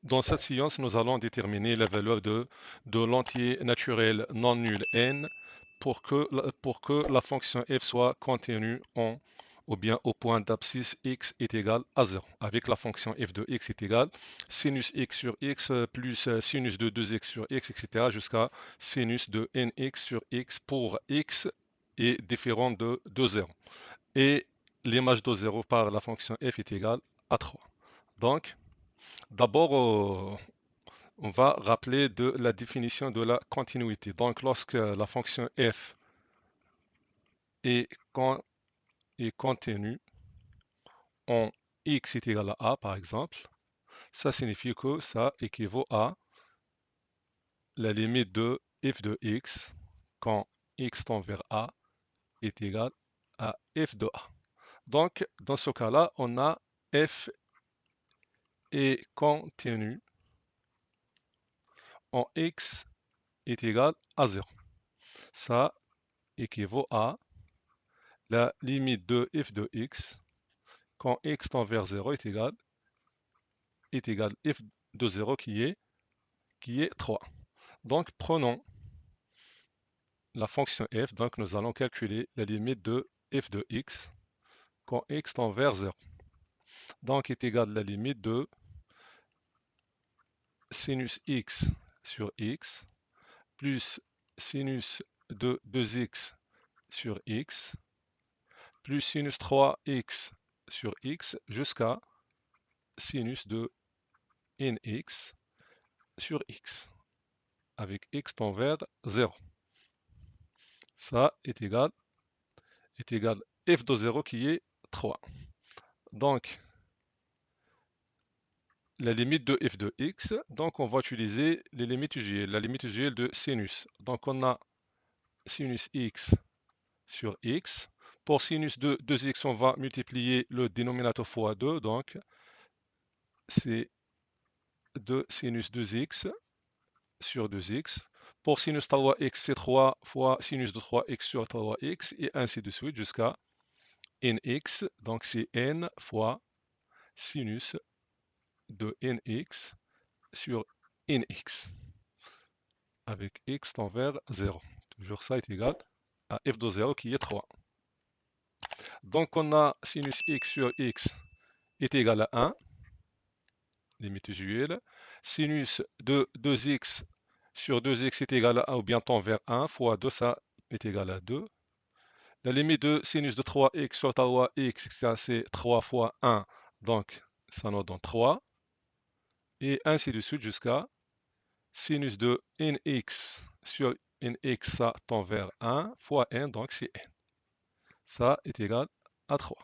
Dans cette séance, nous allons déterminer la valeur de l'entier naturel non nul n pour que la fonction f soit contenue en ou bien au point d'abscisse x est égal à 0. Avec la fonction f de x est égal sinus x sur x plus sinus de 2x sur x, etc. jusqu'à sinus de nx sur x pour x est différent de 0. Et l'image de 0 par la fonction f est égale à 3. Donc, d'abord, on va rappeler de la définition de la continuité. Donc, lorsque la fonction f est, est contenue en x est égal à a, par exemple, ça signifie que ça équivaut à la limite de f de x quand x tend vers a est égal à f de a. Donc, dans ce cas-là, on a f est contenu en x est égal à 0. Ça équivaut à la limite de f de x quand x tend vers 0 est égal f de 0 qui est 3. Donc prenons la fonction f, donc nous allons calculer la limite de f de x quand x tend vers 0. Donc est égal à la limite de sinus x sur x plus sinus de 2x sur x plus sinus 3x sur x jusqu'à sinus de nx sur x avec x tend vers 0. Ça est égal f de 0 qui est 3. Donc, la limite de f de x, donc on va utiliser les limites usuelles, la limite usuelle de sinus. Donc on a sinus x sur x. Pour sinus de 2x, on va multiplier le dénominateur fois 2, donc c'est 2 sinus 2x sur 2x. Pour sinus 3x, c'est 3 fois sinus de 3x sur 3x, et ainsi de suite jusqu'à nx, donc c'est n fois sinus de nx sur nx, avec x tend vers 0. Toujours ça est égal à f de 0 qui est 3. Donc on a sinus x sur x est égal à 1, limite usuelle. Sinus de 2x sur 2x est égal à 1 ou bien tend vers 1 fois 2, ça est égal à 2. La limite de sinus de 3x sur 3x, ça c'est 3 fois 1, donc ça nous donne 3. Et ainsi de suite jusqu'à sinus de nx sur nx, ça tend vers 1 fois n, donc c'est n. Ça est égal à 3.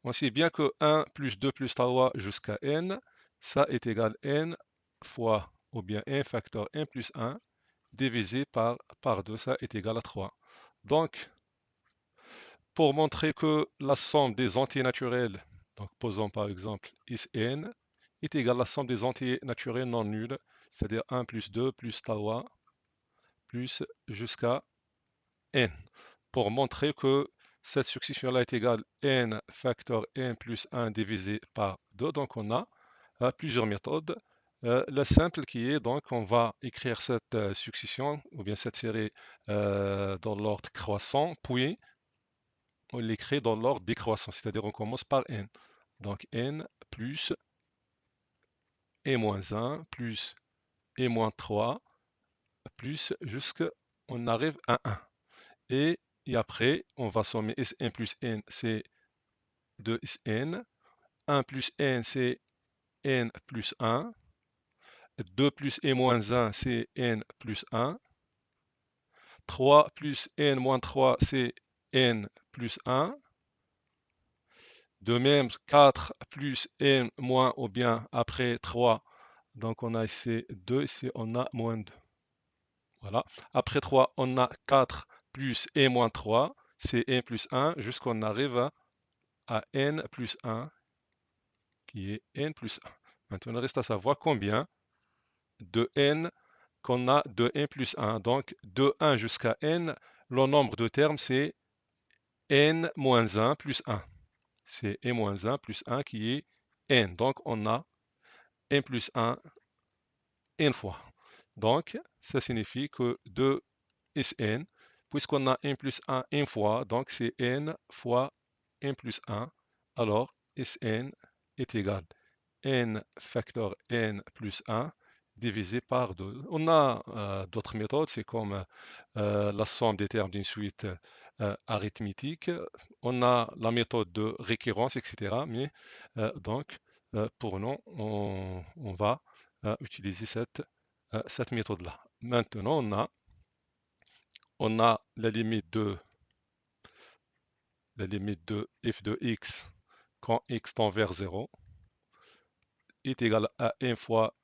On sait bien que 1 plus 2 plus 3 jusqu'à n, ça est égal à n fois, ou bien n facteur n plus 1, divisé par 2, ça est égal à 3. Donc, pour montrer que la somme des entiers naturels, donc posons par exemple Sn, est égale à la somme des entiers naturels non nuls, c'est-à-dire 1 plus 2 plus 3 plus jusqu'à n, pour montrer que cette succession-là est égale à n facteur n plus 1 divisé par 2. Donc on a plusieurs méthodes. La simple qui est, donc on va écrire cette succession ou bien cette série dans l'ordre croissant, puis on l'écrit dans l'ordre décroissant, c'est-à-dire on commence par n. Donc n plus n moins 1 plus n moins 3 plus jusqu'à on arrive à 1. Et après, on va sommer Sn plus n, c'est 2Sn. 1 plus n, c'est n plus 1. 2 plus n moins 1, c'est n plus 1. 3 plus n moins 3, c'est n plus 1. De même, 4 plus n moins ou bien après 3, donc on a ici 2, ici on a moins 2. Voilà. Après 3, on a 4 plus n moins 3, c'est n plus 1, jusqu'on arrive à n plus 1, qui est n plus 1. Maintenant, il reste à savoir combien de n qu'on a de n plus 1. Donc, de 1 jusqu'à n, le nombre de termes, c'est n moins 1 plus 1. C'est n moins 1 plus 1 qui est n. Donc, on a n plus 1 n fois. Donc, ça signifie que 2Sn, puisqu'on a n plus 1 n fois, donc c'est n fois n plus 1, alors Sn est égal n facteur n plus 1 divisé par 2. On a d'autres méthodes, c'est comme la somme des termes d'une suite arithmétique. On a la méthode de récurrence, etc. Mais donc, pour nous, on va utiliser cette méthode-là. Maintenant, on a la limite de f de x quand x tend vers 0 est égal à 1 fois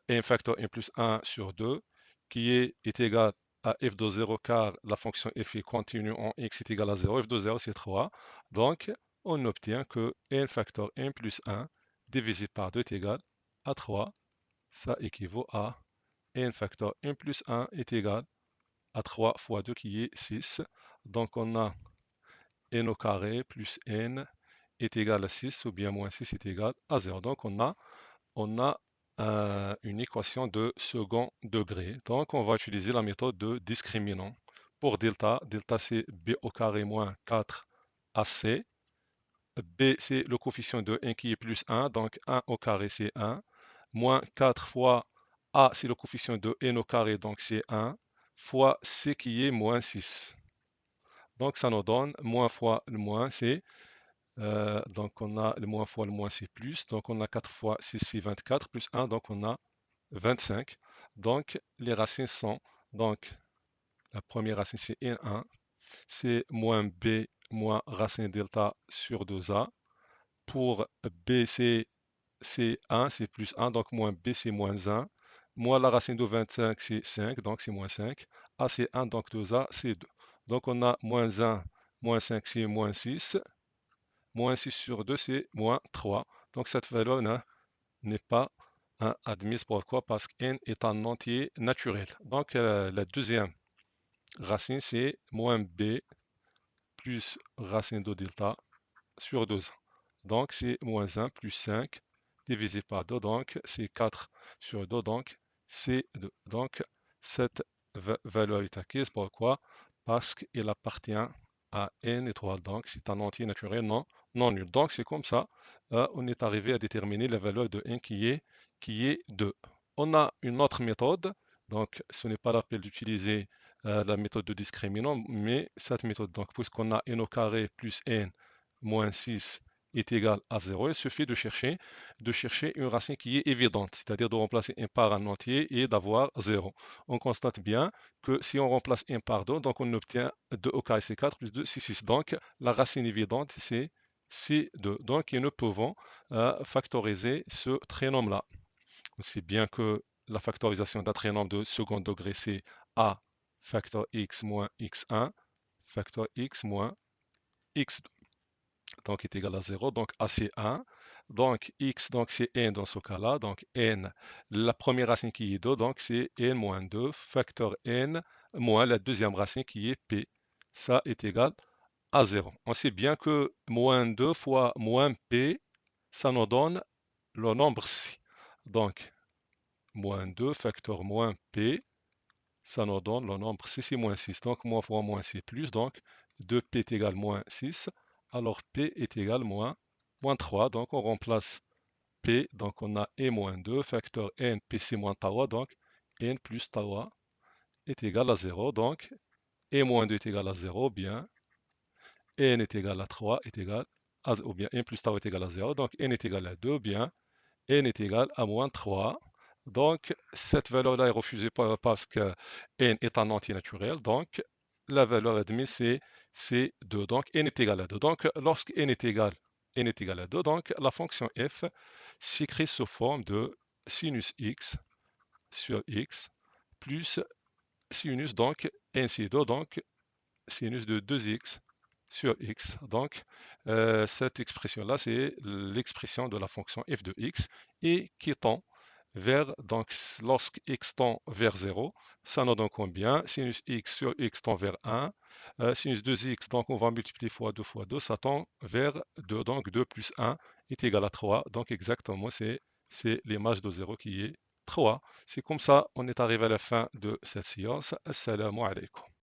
n facteur n plus 1 sur 2, qui est égal à f de 0 car la fonction f est continue en x est égal à 0, f de 0 c'est 3. Donc, on obtient que n facteur n plus 1 divisé par 2 est égal à 3. Ça équivaut à n facteur n plus 1 est égal à 3 fois 2 qui est 6. Donc, on a n au carré plus n est égal à 6 ou bien moins 6 est égal à 0. Donc, on a une équation de second degré. Donc, on va utiliser la méthode de discriminant. Pour delta, delta c'est b au carré moins 4ac. B, c'est le coefficient de n qui est plus 1, donc 1 au carré c'est 1. Moins 4 fois a, c'est le coefficient de n au carré, donc c'est 1, fois c qui est moins 6. Donc, ça nous donne moins fois le moins, c'est donc on a le moins fois le moins c'est plus, donc on a 4 fois 6 c'est 24, plus 1, donc on a 25. Donc les racines sont, donc la première racine c'est n1, c'est moins b moins racine delta sur 2a. Pour b c'est 1, c'est plus 1, donc moins b c'est moins 1. Moins la racine de 25 c'est 5, donc c'est moins 5. A c'est 1, donc 2a c'est 2. Donc on a moins 1, moins 5 c'est moins 6. Moins 6 sur 2, c'est moins 3. Donc cette valeur n'est pas admise. Pourquoi? Parce que n est un entier naturel. Donc la deuxième racine, c'est moins b plus racine de delta sur 2. Donc c'est moins 1 plus 5 divisé par 2. Donc c'est 4 sur 2. Donc c'est 2. Donc cette valeur est acquise. Pourquoi? Parce qu'elle appartient à n étoile. Donc c'est un entier naturel non nul. Donc c'est comme ça, on est arrivé à déterminer la valeur de n qui est 2. On a une autre méthode. Donc ce n'est pas la peine d'utiliser la méthode de discriminant, mais cette méthode, donc puisqu'on a n au carré plus n moins 6 est égal à 0, il suffit de chercher une racine qui est évidente, c'est-à-dire de remplacer 1 par un entier et d'avoir 0. On constate bien que si on remplace 1 par 2, donc on obtient 2 au carré c'est 4 plus 2 c'est 6. Donc la racine évidente c'est 2. Donc nous pouvons factoriser ce trinôme-là. On sait bien que la factorisation d'un trinôme de second degré c'est a facteur x moins x1 facteur x moins x2 donc est égal à 0, donc A c'est 1, donc X, donc c'est N dans ce cas-là, donc N, la première racine qui est 2, donc c'est N moins 2, facteur N moins la deuxième racine qui est P, ça est égal à 0. On sait bien que moins 2 fois moins P, ça nous donne le nombre C. Donc, moins 2 facteur moins P, ça nous donne le nombre 6 et moins 6. Donc, moins fois moins c'est plus. Donc, 2p est égal à moins 6. Alors, p est égal à moins 3. Donc, on remplace p. Donc, on a n moins 2. Facteur n, p c'est moins tawa. Donc, n plus tawa est égal à 0. Donc, n moins 2 est égal à 0. Bien, n est égal à 3 est égal à, ou bien n plus tawa est égal à 0. Donc, n est égal à 2. Bien, n est égal à moins 3. Donc, cette valeur-là est refusée parce que n est un entier naturel. Donc, la valeur admise, c'est 2. Donc, n est égal à 2. Donc, lorsque n est égal à 2, donc la fonction f s'écrit sous forme de sinus x sur x plus sinus, donc n c'est 2, donc sinus de 2x sur x. Donc, cette expression-là, c'est l'expression de la fonction f de x et qui tend vers, donc lorsque x tend vers 0, ça nous donne combien? Sinus x sur x tend vers 1, sinus 2x, donc on va multiplier fois 2 fois 2, ça tend vers 2, donc 2 plus 1 est égal à 3, donc exactement c'est l'image de 0 qui est 3. C'est comme ça, on est arrivé à la fin de cette séance. Assalamu alaikum.